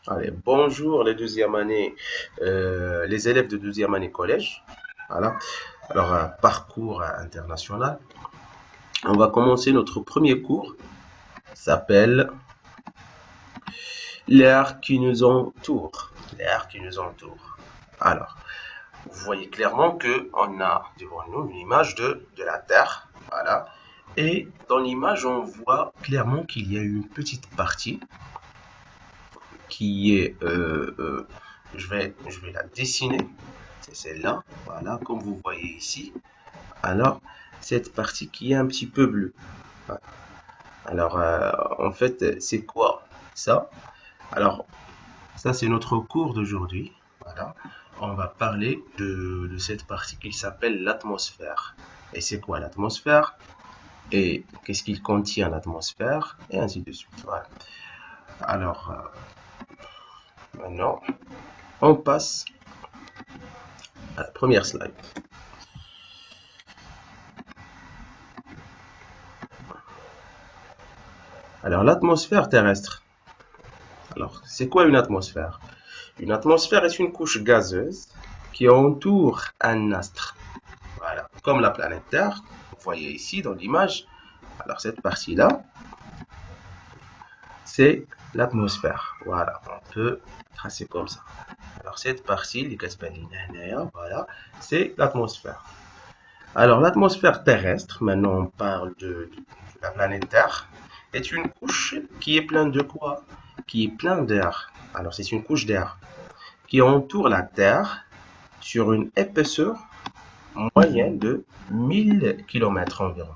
Allez, bonjour les deuxième année, les élèves de deuxième année collège. Voilà. Alors, parcours international. On va commencer notre premier cours. Ça s'appelle l'air qui nous entoure. L'air qui nous entoure. Alors, vous voyez clairement que on a devant nous une image de la Terre. Voilà. Et dans l'image, on voit clairement qu'il y a une petite partie qui est, je vais la dessiner. C'est celle-là, voilà, comme vous voyez ici. Alors, cette partie qui est un petit peu bleue. Voilà. Alors, en fait, c'est quoi ça? Alors, ça, c'est notre cours d'aujourd'hui. Voilà. On va parler de cette partie qui s'appelle l'atmosphère. Et c'est quoi l'atmosphère? Et qu'est-ce qu'il contient l'atmosphère? Et ainsi de suite. Voilà. Alors, maintenant, on passe à la première slide. Alors, l'atmosphère terrestre. Alors, c'est quoi une atmosphère? Une atmosphère est une couche gazeuse qui entoure un astre. Voilà, comme la planète Terre, vous voyez ici dans l'image. Alors, cette partie-là, c'est l'atmosphère. Voilà, on peut tracer comme ça. Alors, cette partie, voilà, c'est l'atmosphère. Alors, l'atmosphère terrestre, maintenant on parle de la planète Terre, est une couche qui est pleine de quoi? Qui est pleine d'air. Alors, c'est une couche d'air qui entoure la Terre sur une épaisseur moyenne de 1000 km environ.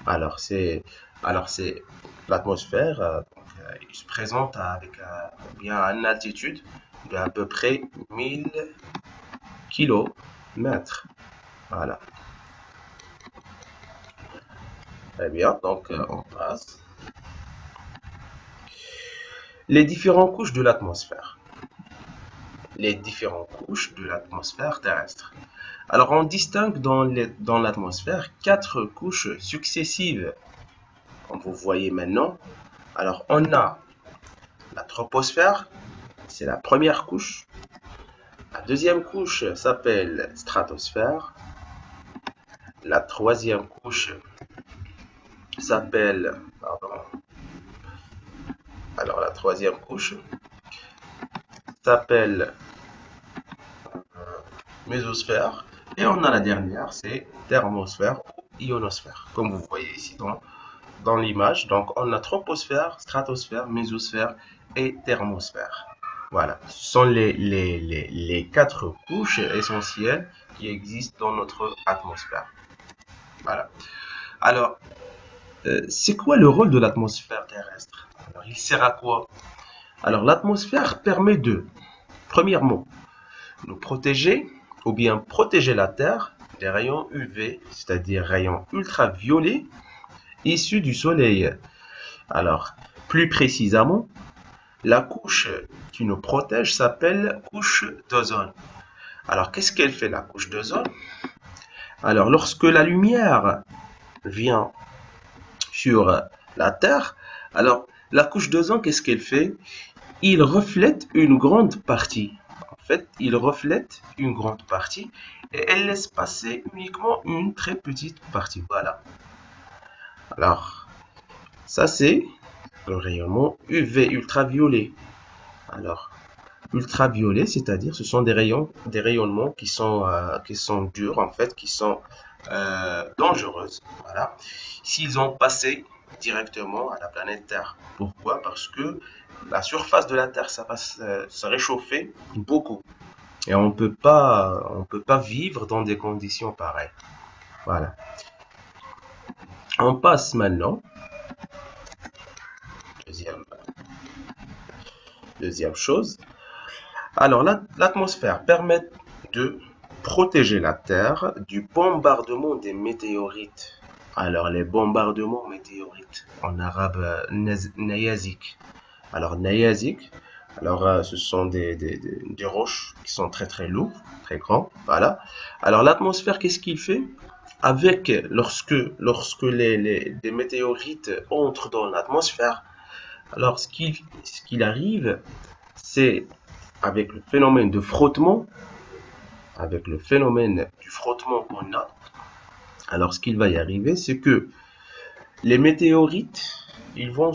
Alors, c'est l'atmosphère, il se présente avec bien une altitude d'à peu près 1000 km. Voilà. Très bien, donc on passe. Les différentes couches de l'atmosphère. Les différentes couches de l'atmosphère terrestre. Alors, on distingue dans l'atmosphère quatre couches successives, comme vous voyez maintenant. Alors, on a la troposphère, c'est la première couche. La deuxième couche s'appelle stratosphère. La troisième couche s'appelle, pardon, alors la troisième couche s'appelle mésosphère. Et on a la dernière, c'est thermosphère ou ionosphère, comme vous voyez ici dans l'image. Donc, on a troposphère, stratosphère, mésosphère et thermosphère. Voilà, ce sont les quatre couches essentielles qui existent dans notre atmosphère. Voilà. Alors, c'est quoi le rôle de l'atmosphère terrestre? Alors, il sert à quoi? Alors, l'atmosphère permet de, premièrement, nous protéger ou bien protéger la Terre des rayons UV, c'est-à-dire rayons ultraviolets issus du Soleil. Alors, plus précisément, la couche qui nous protège s'appelle couche d'ozone. Alors, qu'est-ce qu'elle fait la couche d'ozone? Alors, lorsque la lumière vient sur la Terre, alors la couche d'ozone, qu'est-ce qu'elle fait? Il reflète une grande partie. En fait, il reflète une grande partie et elle laisse passer uniquement une très petite partie. Voilà. Alors, ça c'est le rayonnement UV ultraviolet. Alors, ultraviolet, c'est-à-dire ce sont des rayonnements qui sont durs en fait, qui sont dangereuses. Voilà. S'ils ont passé directement à la planète Terre. Pourquoi? Parce que la surface de la Terre, ça va se réchauffer beaucoup. Et on peut pas vivre dans des conditions pareilles. Voilà. On passe maintenant. Deuxième, deuxième chose. Alors, l'atmosphère permet de protéger la Terre du bombardement des météorites. Alors, les bombardements météorites, en arabe, nayazik. Alors, nayazik, ce sont des roches qui sont très très lourdes, très grands. Voilà. Alors, l'atmosphère, qu'est-ce qu'il fait? Lorsque des météorites entrent dans l'atmosphère, alors ce qu'il arrive, c'est avec le phénomène de frottement, avec le phénomène du frottement qu'on a. Alors, ce qu'il va y arriver, c'est que les météorites, ils vont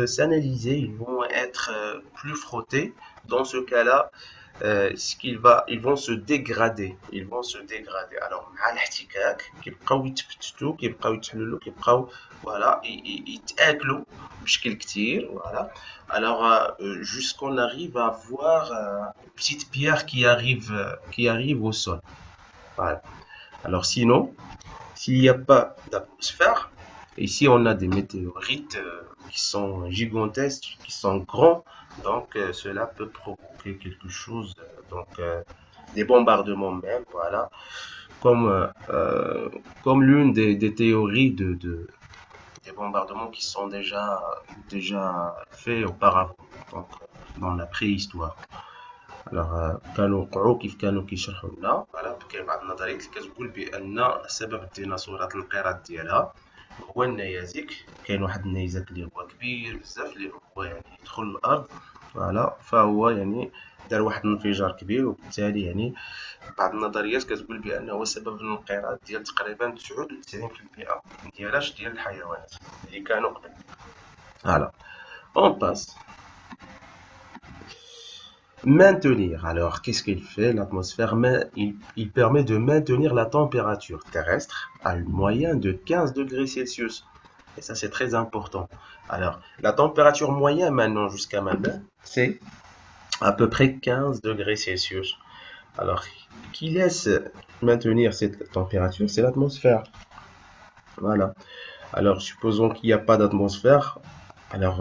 s'analyser, ils vont être plus frottés. Dans ce cas-là, ils vont se dégrader, ils vont se dégrader. Alors, مع الاحتكاك كيبقاو يتفتتوا كيبقاو يتحللوا كيبقاو voilà يتاكلوا بشكل كتير voilà. Alors jusqu'on arrive à voir une petite pierre qui arrive au sol. Voilà. Alors sinon, s'il n'y a pas d'atmosphère, ici on a des météorites qui sont gigantesques, qui sont grands, donc cela peut provoquer quelque chose, des bombardements même, voilà, comme, comme l'une des théories des bombardements qui sont déjà faits auparavant, donc dans la préhistoire. Alors كانوا وقعوا كيف كانوا كيشرحوا لنا فوالا كاين بعض النظريات اللي كتقول بان سبب الديناصورات الانقراض ديالها هو النيازك. كاين واحد النيزك اللي هو كبير بزاف اللي هو يعني يدخل الارض فوالا فهو يعني دار واحد الانفجار كبير وبالتالي يعني بعض النظريات كتقول بانه هو سبب الانقراض ديال تقريبا 99% ديال الحيوانات اللي كانوا قبل. فوالا اون باس. Maintenir. Alors, qu'est-ce qu'il fait l'atmosphère? Il permet de maintenir la température terrestre à une moyenne de 15 degrés Celsius. Et ça, c'est très important. Alors, la température moyenne maintenant, jusqu'à maintenant, c'est à peu près 15 degrés Celsius. Alors, qui laisse maintenir cette température? C'est l'atmosphère. Voilà. Alors, supposons qu'il n'y a pas d'atmosphère. Alors,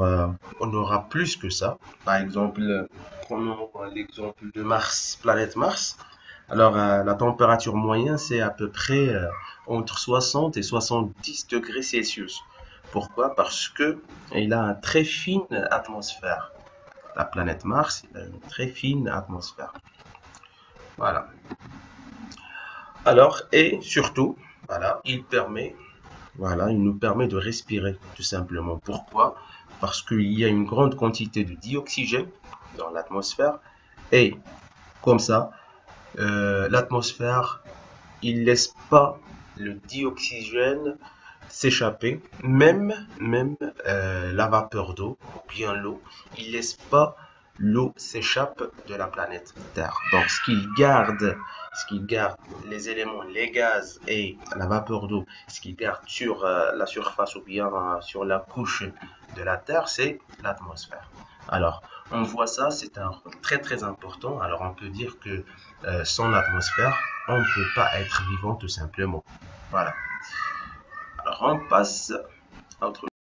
on aura plus que ça. Par exemple, prenons l'exemple de Mars, planète Mars. Alors, la température moyenne, c'est à peu près entre 60 et 70 degrés Celsius. Pourquoi? Parce que il a une très fine atmosphère. La planète Mars, il a une très fine atmosphère. Voilà. Alors, et surtout, voilà, il nous permet de respirer, tout simplement. Pourquoi? Parce qu'il y a une grande quantité de dioxygène dans l'atmosphère et comme ça, l'atmosphère, il laisse pas le dioxygène s'échapper, même la vapeur d'eau ou bien l'eau, il laisse pas l'eau s'échappe de la planète Terre. Donc ce qui garde les éléments, les gaz et la vapeur d'eau, ce qui garde sur la surface ou bien sur la couche de la Terre, c'est l'atmosphère. Alors, on voit ça, c'est un rôle très très important. Alors, on peut dire que sans atmosphère, on ne peut pas être vivant tout simplement. Voilà. Alors, on passe à autre